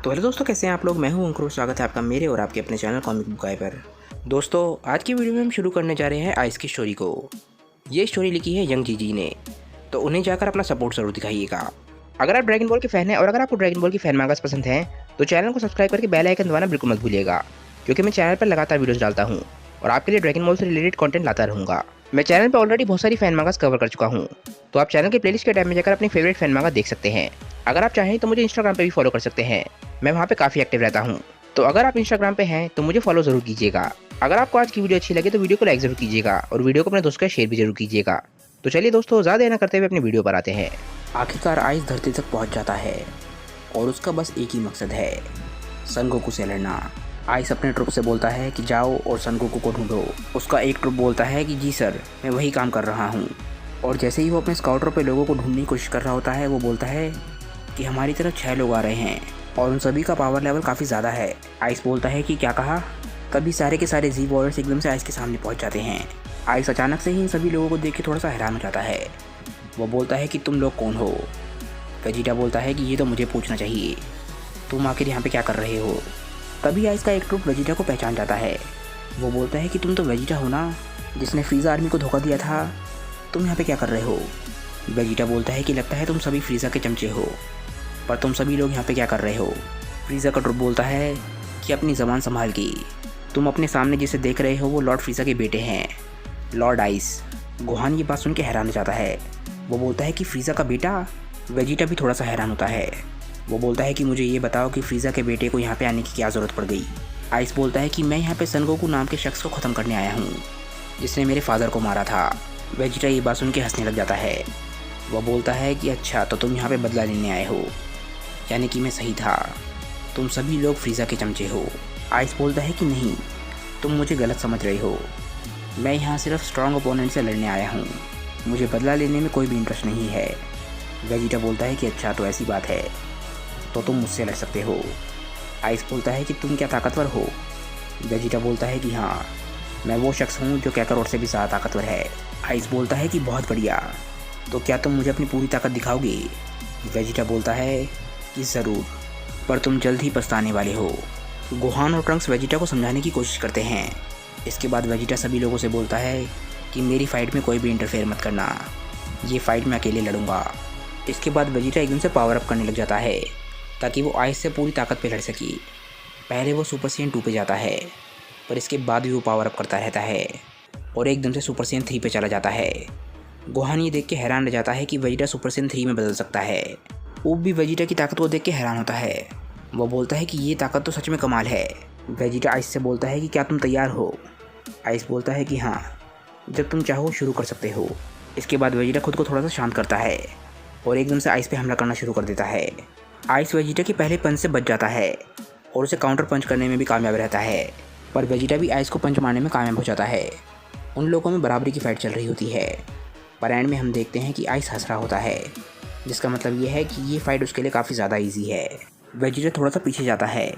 तो हेलो दोस्तों, कैसे हैं आप लोग। मैं हूं अंकुर। स्वागत है आपका मेरे और आपके अपने चैनल कॉमिक बुक गाय पर। दोस्तों, आज की वीडियो में हम शुरू करने जा रहे हैं आइस की स्टोरी को। ये स्टोरी लिखी है यंग जीजी ने, तो उन्हें जाकर अपना सपोर्ट जरूर दिखाइएगा। अगर आप ड्रैगन बॉल के फैन हैं और अगर आपको ड्रैगन बॉल की फैन मांगास पसंद है तो चैनल को सब्सक्राइब करके बेल आइकन दबाना बिल्कुल मत भूलिएगा, क्योंकि मैं चैनल पर लगातार वीडियोस डालता हूँ और आपके लिए ड्रैगन बॉल से रिलेटेड कंटेंट लाता रहूँगा। मैं चैनल पर ऑलरेडी बहुत सारी फैन मांगास कवर कर चुका हूँ, तो आप चैनल के प्लेलिस्ट के टैब में जाकर अपनी फेवरेट फैन मांगा देख सकते हैं। अगर आप चाहें तो मुझे इंस्टाग्राम पे भी फॉलो कर सकते हैं, मैं वहाँ पे काफ़ी एक्टिव रहता हूँ। तो अगर आप इंस्टाग्राम पे हैं तो मुझे फॉलो जरूर कीजिएगा। अगर आपको आज की वीडियो अच्छी लगे तो वीडियो को लाइक जरूर कीजिएगा और वीडियो को अपने दोस्तों के साथ शेयर भी जरूर कीजिएगा। तो चलिए दोस्तों, ज़्यादा देर न करते हुए अपनी वीडियो पर आते हैं। आखिरकार आइस धरती तक पहुंच जाता है और उसका बस एक ही मकसद है, सन गोकू से लड़ना। आइस अपने ट्रुप से बोलता है कि जाओ और सन गोकू को ढूंढो। उसका एक ट्रुप बोलता है कि जी सर, मैं वही काम कर रहा हूँ। और जैसे ही वो अपने स्काउटर पे लोगों को ढूंढने की कोशिश कर रहा होता है, वो बोलता है कि हमारी तरफ 6 लोग आ रहे हैं और उन सभी का पावर लेवल काफ़ी ज़्यादा है। आइस बोलता है कि क्या कहा। तभी सारे के सारे जी वॉरियर्स एकदम से आइस के सामने पहुंच जाते हैं। आइस अचानक से ही इन सभी लोगों को देख के थोड़ा सा हैरान हो जाता है। वो बोलता है कि तुम लोग कौन हो। वेजिटा बोलता है कि ये तो मुझे पूछना चाहिए, तुम आखिर यहाँ पे क्या कर रहे हो। तभी आइस का एक ट्रुप वेजिटा को पहचान जाता है। वो बोलता है कि तुम तो वेजिटा हो ना, जिसने फ्रीज़ा आर्मी को धोखा दिया था। तुम यहाँ पे क्या कर रहे हो। वेजिटा बोलता है कि लगता है तुम सभी फ्रीज़ा के चमचे हो, पर तुम सभी लोग यहाँ पे क्या कर रहे हो। फ्रीज़ा का ट्रुप बोलता है कि अपनी ज़बान संभाल के, तुम अपने सामने जिसे देख रहे हो वो लॉर्ड फ्रीज़ा के बेटे हैं, लॉर्ड आइस। गोहान ये बात सुन के हैरान हो जाता है। वो बोलता है कि फ्रीज़ा का बेटा। वेजिटा भी थोड़ा सा हैरान होता है। वो बोलता है कि मुझे ये बताओ कि फ्रीज़ा के बेटे को यहाँ पे आने की क्या ज़रूरत पड़ गई। आइस बोलता है कि मैं यहाँ पे सन गोकू नाम के शख्स को ख़त्म करने आया हूँ, जिसने मेरे फादर को मारा था। वेजिटा ये बात सुन के हंसने लग जाता है। वह बोलता है कि अच्छा, तो तुम यहाँ पे बदला लेने आए हो, यानी कि मैं सही था, तुम सभी लोग फ्रीज़ा के चमचे हो। आइस बोलता है कि नहीं, तुम मुझे गलत समझ रहे हो। मैं यहाँ सिर्फ स्ट्रॉन्ग ओपोनेंट से लड़ने आया हूँ, मुझे बदला लेने में कोई भी इंटरेस्ट नहीं है। वेजिटा बोलता है कि अच्छा, तो ऐसी बात है, तो तुम मुझसे लड़ सकते हो। आइस बोलता है कि तुम क्या ताकतवर हो। वेजिटा बोलता है कि हाँ, मैं वो शख्स हूँ जो कैकारोट से भी ज़्यादा ताकतवर है। आइस बोलता है कि बहुत बढ़िया, तो क्या तुम मुझे अपनी पूरी ताकत दिखाओगे। वेजिटा बोलता है कि ज़रूर, पर तुम जल्द ही पछताने वाले हो। गोहान और ट्रंक्स वेजिटा को समझाने की कोशिश करते हैं। इसके बाद वेजिटा सभी लोगों से बोलता है कि मेरी फ़ाइट में कोई भी इंटरफेयर मत करना, ये फ़ाइट मैं अकेले लड़ूंगा। इसके बाद वेजिटा एकदम से पावर अप करने लग जाता है ताकि वो आइस से पूरी ताकत पे लड़ सके। पहले वो सुपर सेन 2 पे जाता है, पर इसके बाद भी वो पावर अप करता रहता है और एकदम से सुपर सेन 3 पे चला जाता है। गोहान ये देख के हैरान रह जाता है कि वेजिटा सुपर सेन 3 में बदल सकता है। वो भी वेजिटा की ताकत को देख के हैरान होता है। वो बोलता है कि ये ताकत तो सच में कमाल है। वेजिटा आइस से बोलता है कि क्या तुम तैयार हो। आइस बोलता है कि हाँ, जब तुम चाहो शुरू कर सकते हो। इसके बाद वेजिटा खुद को थोड़ा सा शांत करता है और एकदम से आइस पे हमला करना शुरू कर देता है। आइस वेजिटा के पहले पंच से बच जाता है और उसे काउंटर पंच करने में भी कामयाब रहता है, पर वेजिटा भी आइस को पंच मारने में कामयाब हो जाता है। उन लोगों में बराबरी की फाइट चल रही होती है, पर एंड में हम देखते हैं कि आइस हंस रहा होता है, जिसका मतलब ये है कि ये फाइट उसके लिए काफ़ी ज़्यादा ईजी है। वेजिटा थोड़ा सा पीछे जाता है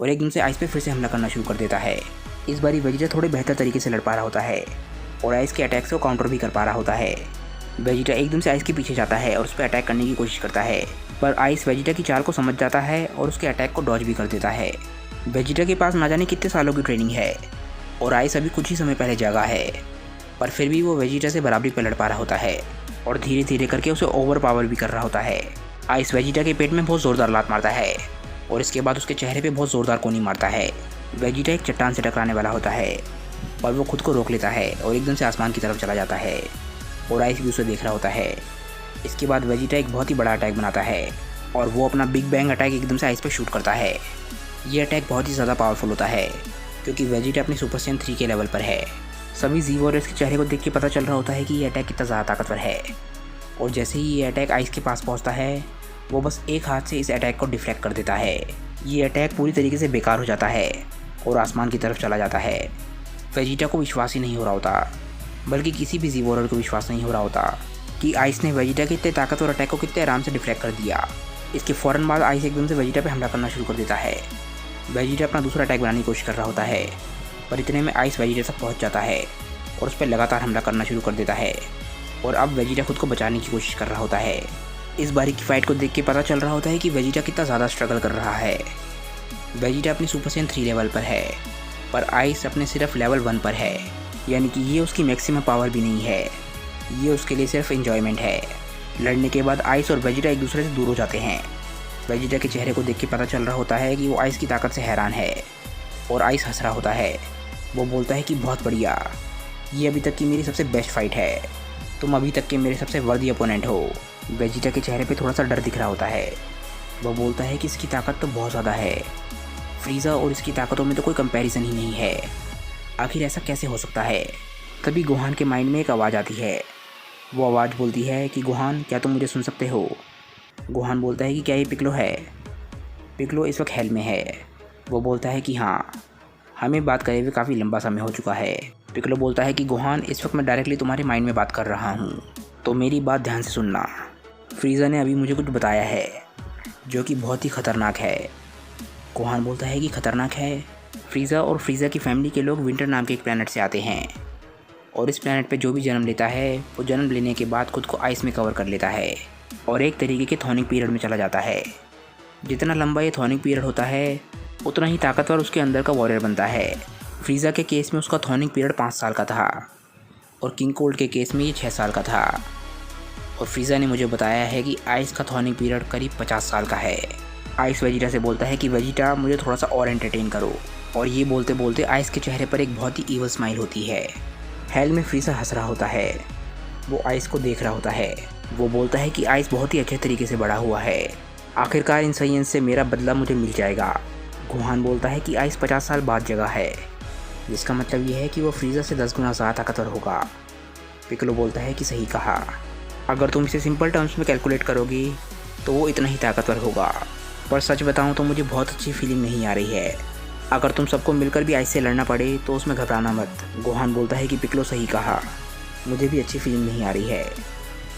और एकदम से आइस पे फिर से हमला करना शुरू कर देता है। इस बारी वेजिटा थोड़े बेहतर तरीके से लड़ पा रहा होता है और आइस के अटैक्स को काउंटर भी कर पा रहा होता है। वेजिटा एकदम से आइस के पीछे जाता है और उस पर अटैक करने की कोशिश करता है, पर आइस वेजिटा की चाल को समझ जाता है और उसके अटैक को डॉज भी कर देता है। वेजिटा के पास ना जाने कितने सालों की ट्रेनिंग है और आइस अभी कुछ ही समय पहले जागा है, पर फिर भी वो वेजिटा से बराबरी पर लड़ पा रहा होता है और धीरे धीरे करके उसे ओवर पावर भी कर रहा होता है। आइस वेजिटा के पेट में बहुत ज़ोरदार लात मारता है और इसके बाद उसके चेहरे पे बहुत ज़ोरदार कोनी मारता है। वेजिटा एक चट्टान से टकराने वाला होता है, पर वो खुद को रोक लेता है और एकदम से आसमान की तरफ चला जाता है और आइस भी उसे देख रहा होता है। इसके बाद वेजिटा एक बहुत ही बड़ा अटैक बनाता है और वो अपना बिग बैंग अटैक एकदम से आइस पे शूट करता है। ये अटैक बहुत ही ज़्यादा पावरफुल होता है क्योंकि वेजिटा अपनी सुपर सेन 3 के लेवल पर है। सभी जी वॉरियर्स के चेहरे को देख के पता चल रहा होता है कि ये अटैक कितना ज़्यादा ताकतवर है। और जैसे ही ये अटैक आइस के पास पहुंचता है, वो बस एक हाथ से इस अटैक को डिफ्लेक्ट कर देता है। ये अटैक पूरी तरीके से बेकार हो जाता है और आसमान की तरफ चला जाता है। वेजिटा को विश्वास ही नहीं हो रहा होता, बल्कि किसी भी जी वॉरियर को विश्वास नहीं हो रहा होता कि आइस ने वेजिटा के इतने ताकतवर अटैक को कितने आराम से डिफ्लेक्ट कर दिया। इसके फ़ौरन बाद आइस एकदम से वेजिटा पे हमला करना शुरू कर देता है। वेजिटा अपना दूसरा अटैक बनाने की कोशिश कर रहा होता है, पर इतने में आइस वेजिटा तक पहुंच जाता है और उस पर लगातार हमला करना शुरू कर देता है और अब वेजिटा खुद को बचाने की कोशिश कर रहा होता है, इस बारी की फाइट को देख के पता चल रहा होता है कि वेजिटा कितना ज़्यादा स्ट्रगल कर रहा है। वेजिटा अपनी सुपर सैयन 3 लेवल पर है, पर आइस अपने सिर्फ लेवल 1 पर है, यानी कि ये उसकी मैक्सिमम पावर भी नहीं है, ये उसके लिए सिर्फ एंजॉयमेंट है। लड़ने के बाद आइस और वेजिटा एक दूसरे से दूर हो जाते हैं। वेजिटा के चेहरे को देख के पता चल रहा होता है कि वो आइस की ताकत से हैरान है, और आइस हंस रहा होता है। वो बोलता है कि बहुत बढ़िया, ये अभी तक की मेरी सबसे बेस्ट फाइट है, तुम अभी तक के मेरे सबसे वर्दी अपोनेंट हो। वेजिटा के चेहरे पे थोड़ा सा डर दिख रहा होता है। वह बोलता है कि इसकी ताकत तो बहुत ज़्यादा है, फ्रीज़ा और इसकी ताकतों में तो कोई कंपैरिजन ही नहीं है, आखिर ऐसा कैसे हो सकता है। तभी गोहान के माइंड में एक आवाज़ आती है। वो आवाज़ बोलती है कि गोहान, क्या तुम मुझे सुन सकते हो। गोहान बोलता है कि क्या ये पिक्लो है। पिक्लो इस वक्त हेल में है। वो बोलता है कि हाँ, हमें बात करे हुए काफ़ी लंबा समय हो चुका है। पिक्लो बोलता है कि गोहान, इस वक्त मैं डायरेक्टली तुम्हारे माइंड में बात कर रहा हूँ, तो मेरी बात ध्यान से सुनना। फ्रीज़ा ने अभी मुझे कुछ बताया है जो कि बहुत ही ख़तरनाक है। गोहान बोलता है कि ख़तरनाक है। फ्रीज़ा और फ्रीज़ा की फैमिली के लोग विंटर नाम के एक प्लैनेट से आते हैं, और इस प्लैनेट पे जो भी जन्म लेता है वो जन्म लेने के बाद खुद को आइस में कवर कर लेता है और एक तरीके के थॉनिक पीरियड में चला जाता है। जितना लंबा ये थॉनिक पीरियड होता है उतना ही ताकतवर उसके अंदर का वॉरियर बनता है। फ्रीज़ा के केस में उसका थॉनिक पीरियड 5 साल का था, और किंग कोल्ड के केस में ये 6 साल का था। और फ्रीज़ा ने मुझे बताया है कि आइस का थॉनिक पीरियड करीब 50 साल का है। आइस वेजिटा से बोलता है कि वेजिटा, मुझे थोड़ा सा और एंटरटेन करो। और ये बोलते बोलते आइस के चेहरे पर एक बहुत ही ईवल स्माइल होती है। हेल में फ्रीज़ा हंस रहा होता है, वो आइस को देख रहा होता है। वो बोलता है कि आइस बहुत ही अच्छे तरीके से बड़ा हुआ है, आखिरकार इन साइंस से मेरा बदला मुझे मिल जाएगा। गोहान बोलता है कि आइस 50 साल बाद जगह है, जिसका मतलब ये है कि वो फ्रीज़ा से 10 गुना ज़्यादा ताकतवर होगा। पिक्लो बोलता है कि सही कहा, अगर तुम इसे सिंपल टर्म्स में कैलकुलेट करोगी तो वो इतना ही ताकतवर होगा। पर सच बताऊं तो मुझे बहुत अच्छी फीलिंग नहीं आ रही है। अगर तुम सबको मिलकर भी आइस से लड़ना पड़े तो उसमें घबराना मत। गोहान बोलता है कि पिक्लो सही कहा, मुझे भी अच्छी फीलिंग नहीं आ रही है।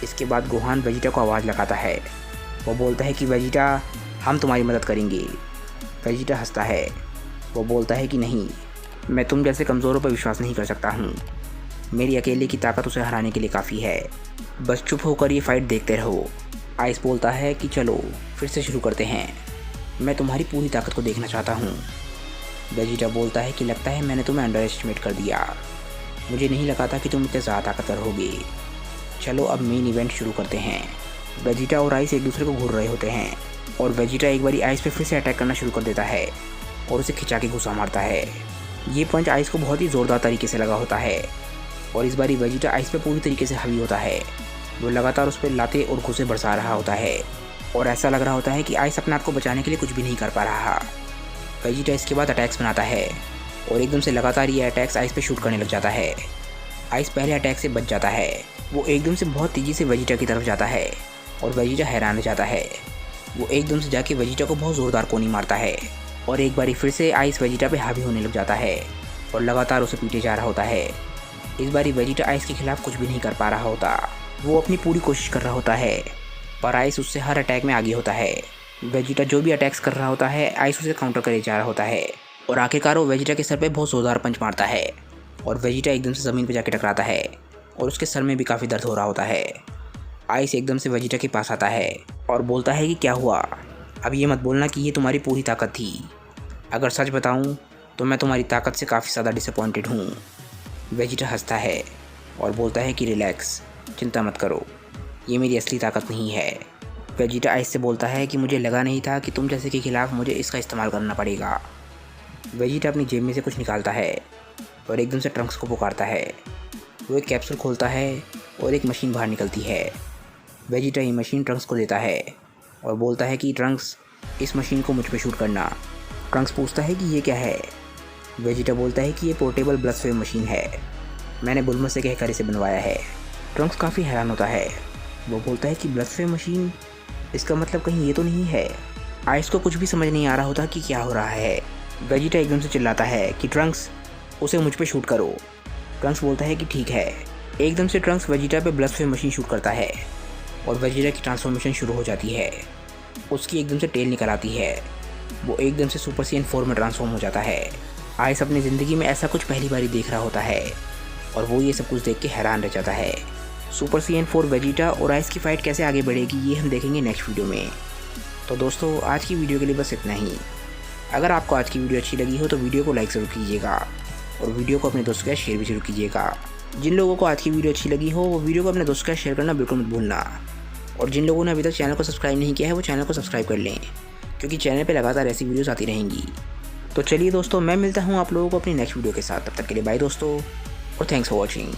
इसके बाद गोहान वेजिटा को आवाज़ लगाता है। वो बोलता है कि वेजिटा, हम तुम्हारी मदद करेंगे। वेजिटा हंसता है। वो बोलता है कि नहीं, मैं तुम जैसे कमज़ोरों पर विश्वास नहीं कर सकता हूँ, मेरी अकेले की ताकत उसे हराने के लिए काफ़ी है, बस चुप होकर ये फाइट देखते रहो। आइस बोलता है कि चलो फिर से शुरू करते हैं, मैं तुम्हारी पूरी ताकत को देखना चाहता हूँ। वेजिटा बोलता है कि लगता है मैंने तुम्हें अंडर एस्टिमेट कर दिया, मुझे नहीं लगा था कि तुम इतने ज़्यादा ताकतवर होगे। चलो अब मेन इवेंट शुरू करते हैं। वेजिटा और आइस एक दूसरे को घूर रहे होते हैं, और वेजिटा एक बारी आइस पे फिर से अटैक करना शुरू कर देता है और उसे खिंचा के घुसा मारता है। ये पंच आइस को बहुत ही ज़ोरदार तरीके से लगा होता है, और इस बारी वेजिटा आइस पे पूरी तरीके से हावी होता है। वो लगातार उस पर लाते और घुसे बरसा रहा होता है, और ऐसा लग रहा होता है कि आइस अपने आप को बचाने के लिए कुछ भी नहीं कर पा रहा। वेजिटा इसके बाद अटैक्स बनाता है, और एकदम से लगातार ये अटैक्स आइस पे शूट करने लग जाता है। आइस पहले अटैक से बच जाता है। वो एकदम से बहुत तेज़ी से वेजिटा की तरफ जाता है, और वेजिटा हैरान रह जाता है। वो एकदम से जाके वेजिटा को बहुत ज़ोरदार कोनी मारता है, और एक बारी फिर से आइस वेजिटा पे हावी होने लग जाता है और लगातार उसे पीटे जा रहा होता है। इस बारी वेजिटा आइस के खिलाफ कुछ भी नहीं कर पा रहा होता। वो अपनी पूरी कोशिश कर रहा होता है, पर आइस उससे हर अटैक में आगे होता है। वेजिटा जो भी अटैक्स कर रहा होता है आइस उसे काउंटर करे जा रहा होता है, और आखिरकार वो वेजिटा के सर पे बहुत ज़ोरदार पंच मारता है, और वेजिटा एकदम से ज़मीन पर जाके टकराता है, और उसके सर में भी काफ़ी दर्द हो रहा होता है। आइस एकदम से वेजिटा के पास आता है और बोलता है कि क्या हुआ, अब ये मत बोलना कि ये तुम्हारी पूरी ताकत थी। अगर सच बताऊं तो मैं तुम्हारी ताकत से काफ़ी ज़्यादा डिसअपॉइंटेड हूँ। वेजिटा हंसता है और बोलता है कि रिलैक्स, चिंता मत करो, ये मेरी असली ताकत नहीं है। वेजिटा आइस से बोलता है कि मुझे लगा नहीं था कि तुम जैसे के खिलाफ मुझे इसका इस्तेमाल करना पड़ेगा। वेजिटा अपनी जेब में से कुछ निकालता है और एकदम से ट्रंक्स को पुकारता है। वो एक कैप्सूल खोलता है और एक मशीन बाहर निकलती है। वेजिटा ये मशीन ट्रंक्स को देता है और बोलता है कि ट्रंक्स, इस मशीन को मुझ पे शूट करना। ट्रंक्स पूछता है कि ये क्या है। वेजिटा बोलता है कि ये पोर्टेबल ब्लड स्वेव मशीन है, मैंने बुलमर से कहकर इसे बनवाया है। ट्रंक्स काफ़ी हैरान होता है। वो बोलता है कि ब्लड स्वेव मशीन, इसका मतलब कहीं ये तो नहीं है। आइस को कुछ भी समझ नहीं आ रहा होता कि क्या हो रहा है। वेजिटा एकदम से चिल्लाता है कि ट्रंक्स, उसे मुझ पे शूट करो। ट्रंक्स बोलता है कि ठीक है। एकदम से ट्रंक्स वेजिटा पे ब्लड स्वेव मशीन शूट करता है और वेजिटा की ट्रांसफॉर्मेशन शुरू हो जाती है। उसकी एकदम से टेल निकल आती है। वो एकदम से सुपर सैयन 4 में ट्रांसफॉर्म हो जाता है। आइस अपनी ज़िंदगी में ऐसा कुछ पहली बार देख रहा होता है और वो ये सब कुछ देख के हैरान रह जाता है। सुपर CN4 वेजिटा और आइस की फ़ाइट कैसे आगे बढ़ेगी ये हम देखेंगे नेक्स्ट वीडियो में। तो दोस्तों आज की वीडियो के लिए बस इतना ही। अगर आपको आज की वीडियो अच्छी लगी हो तो वीडियो को लाइक ज़रूर कीजिएगा और वीडियो को अपने दोस्तों के साथ शेयर भी जरूर कीजिएगा। जिन लोगों को आज की वीडियो अच्छी लगी हो वो वीडियो को अपने दोस्तों के साथ शेयर करना बिल्कुल मत भूलना। और जिन लोगों ने अभी तक चैनल को सब्सक्राइब नहीं किया है वो चैनल को सब्सक्राइब कर लें, क्योंकि चैनल पे लगातार ऐसी वीडियोस आती रहेंगी। तो चलिए दोस्तों, मैं मिलता हूँ आप लोगों को अपनी नेक्स्ट वीडियो के साथ। तब तक के लिए बाय दोस्तों और थैंक्स फॉर वॉचिंग।